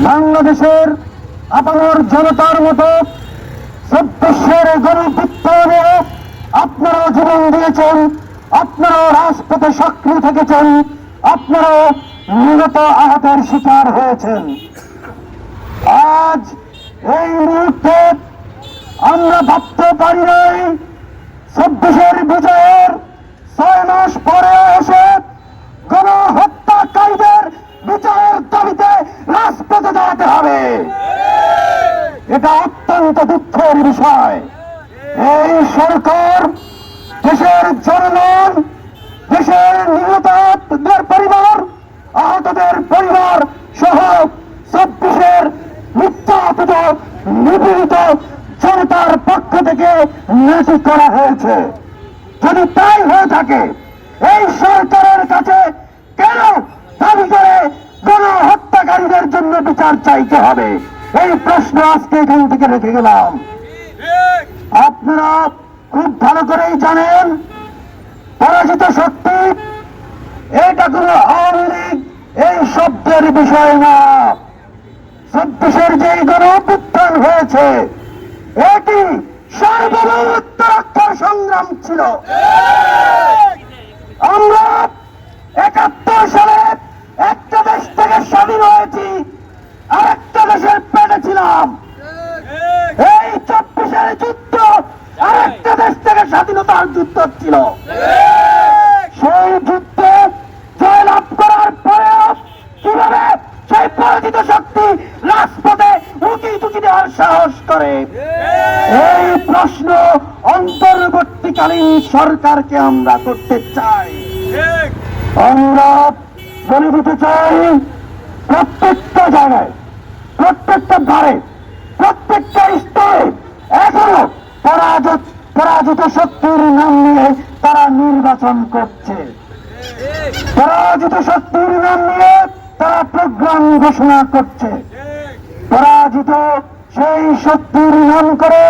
বাংলাদেশের আপামর জনতার মতো চব্বিশের গণবিপ্লবে আপনারাও জীবন দিয়েছেন, আপনারাও রাজপথে সক্রিয় থেকেছেন, আপনারাও নিহত আহতের শিকার হয়েছেন। আজ এই মুহূর্তে আমরা ভাবতে পারি নাই ২৪-এর বিজয়ের ৬ মাস পরে এসে গণহত্যাকারীদের বিচারের দাবিতে রাজপথে দাঁড়াতে হবে। এটা অত্যন্ত দুঃখের বিষয়। এই সরকার দেশের জনগণ, দেশের নিহতদের পরিবার, আহতদের পরিবার সহ ২৪-এর নির্যাতিত নিপীড়িত জনতার পক্ষ থেকে ন্যায় করা হয়েছে। যদি তাই হয়ে থাকে, এই সরকারের কাছে কেন দাবি করে গণহত্যাকারীদের জন্য বিচার চাইতে হবে? এই প্রশ্ন আজকে এখান থেকে রেখে গেলাম। আপনারা খুব ভালো করেই জানেন, পরাজিত শক্তি এটা কোন আওয়ামী লীগ এই শব্দের বিষয় না। ২৪-এর যে গণঅভ্যুত্থান হয়েছে, এটি সার্বভৌমত্ব রক্ষার সংগ্রাম ছিল। আমরা ৭১ সালে একটা দেশ থেকে স্বাধীন হয়েছি, আর একটা দেশের পেটে ছিলাম। এই ২৪-এর যুদ্ধ আর একটা দেশ থেকে স্বাধীনতার যুদ্ধ ছিল। সেই যুদ্ধে জয়লাভ করার পরেও কিভাবে সেই পরাজিত শক্তি রাজপথে উঁকি টুকি দেওয়ার সাহস করে? এই প্রশ্ন অন্তর্বর্তীকালীন সরকারকে আমরা করতে চাই। আমরা বলে দিতে চাই, প্রত্যেকটা জায়গায়, প্রত্যেকটা ধারে, প্রত্যেকটা স্তরে এখনো পরাজিত শক্তির নাম নিয়ে তারা নির্বাচন করছে। পরাজিত শক্তির নাম নিয়ে তারা প্রোগ্রাম ঘোষণা করছে। পরাজিত সেই শক্তির নাম করে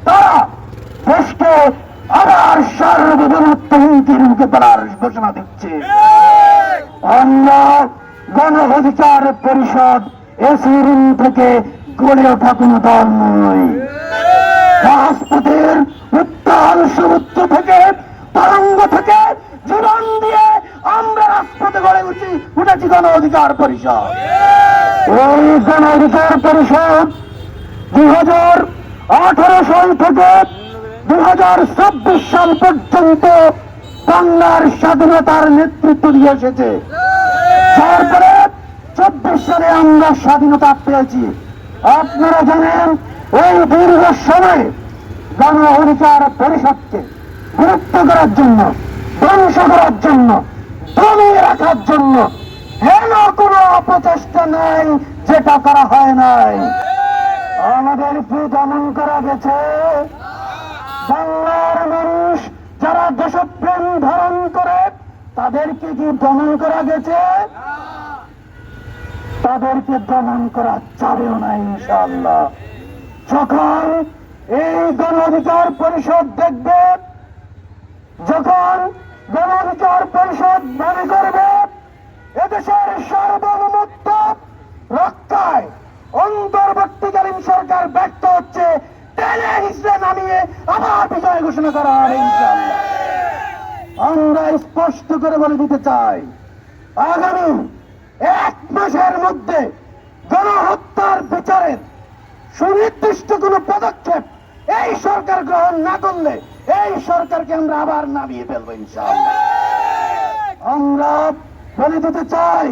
তারা দেশকে আবার সার্বভৌমত্ব হুমকির মুখে তোলার ঘোষণা দিচ্ছে। আমরা গণ অধিকার পরিষদ এসি রুম থেকে গড়ে ওঠা কোন দল নয়। রাজপথের উত্তাল সমুদ্র থেকে, তরঙ্গ থেকে জীবন দিয়ে আমরা রাজপথে গড়ে উঠেছি গণ অধিকার পরিষদ। ওই গণ অধিকার পরিষদ ২০১৮ সাল থেকে ২০২৪ সাল পর্যন্ত বাংলার স্বাধীনতার নেতৃত্ব দিয়ে এসেছে। তারপরে ২৪ সালে আমরা স্বাধীনতা পেয়েছি। আপনারা জানেন, ওই দীর্ঘ সময়ে গণ অধিকার পরিষদকে বিরক্ত করার জন্য, ধ্বংস করার জন্য, দমিয়ে রাখার জন্য হেন কোন অপচেষ্টা নাই যেটা করা হয় নাই। আমাদেরকে দমন করা গেছে। বাংলার মানুষ যারা দেশপ্রেম ধারণ করে তাদেরকে কি দমন করা গেছে? তাদেরকে দমন করা যাবেও না ইনশাআল্লাহ। যখন এই গণ অধিকার পরিষদ দেখবে, যখন গণ অধিকার পরিষদ মনে করবে এদেশের সার্বভৌমত্ব রক্ষায় অন্তর্বর্তীকালীন সরকার ব্যর্থ হচ্ছে, টেনে হিসেবে নামিয়ে আবার বিজয় ঘোষণা করা হবে ইনশাআল্লাহ। আমরা স্পষ্ট করে বলে দিতে চাই, আগামী ১ মাসের মধ্যে গণহত্যার বিচারের সুনির্দিষ্ট কোন পদক্ষেপ এই সরকার গ্রহণ না করলে এই সরকারকে আমরা আবার নামিয়ে ফেলবো ইনশাআল্লাহ। আমরা বলে দিতে চাই,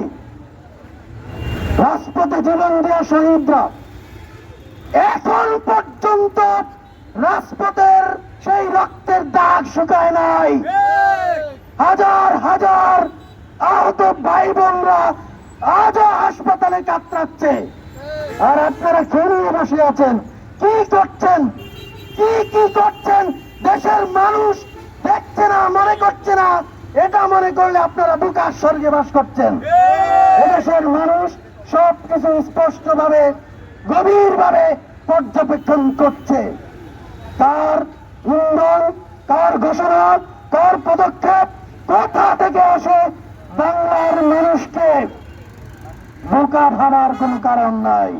রাজপথে জীবন দেওয়া শহীদরা এখন পর্যন্ত রাজপথের সেই রক্তের দাগ শুকায় নাই। হাজার হাজার আহত ভাই বোনরা আজও হাসপাতালে কাতরাচ্ছে। আর আপনারা ঘুরিয়ে বসে আছেন, কি করছেন? কি করছেন? দেশের মানুষ দেখছে না, মনে করছে না। এটা মনে করলে আপনারা বুকার স্বর্গে বাস করছেন। এদেশের মানুষ সবকিছু স্পষ্ট ভাবে, গভীর ভাবে পর্যবেক্ষণ করছে। কার ইন্ধন, কার ঘোষণা, কার পদক্ষেপ কোথা থেকে আসে বাংলার মানুষকে বোকা ভাবার কোনো কারণ নাই।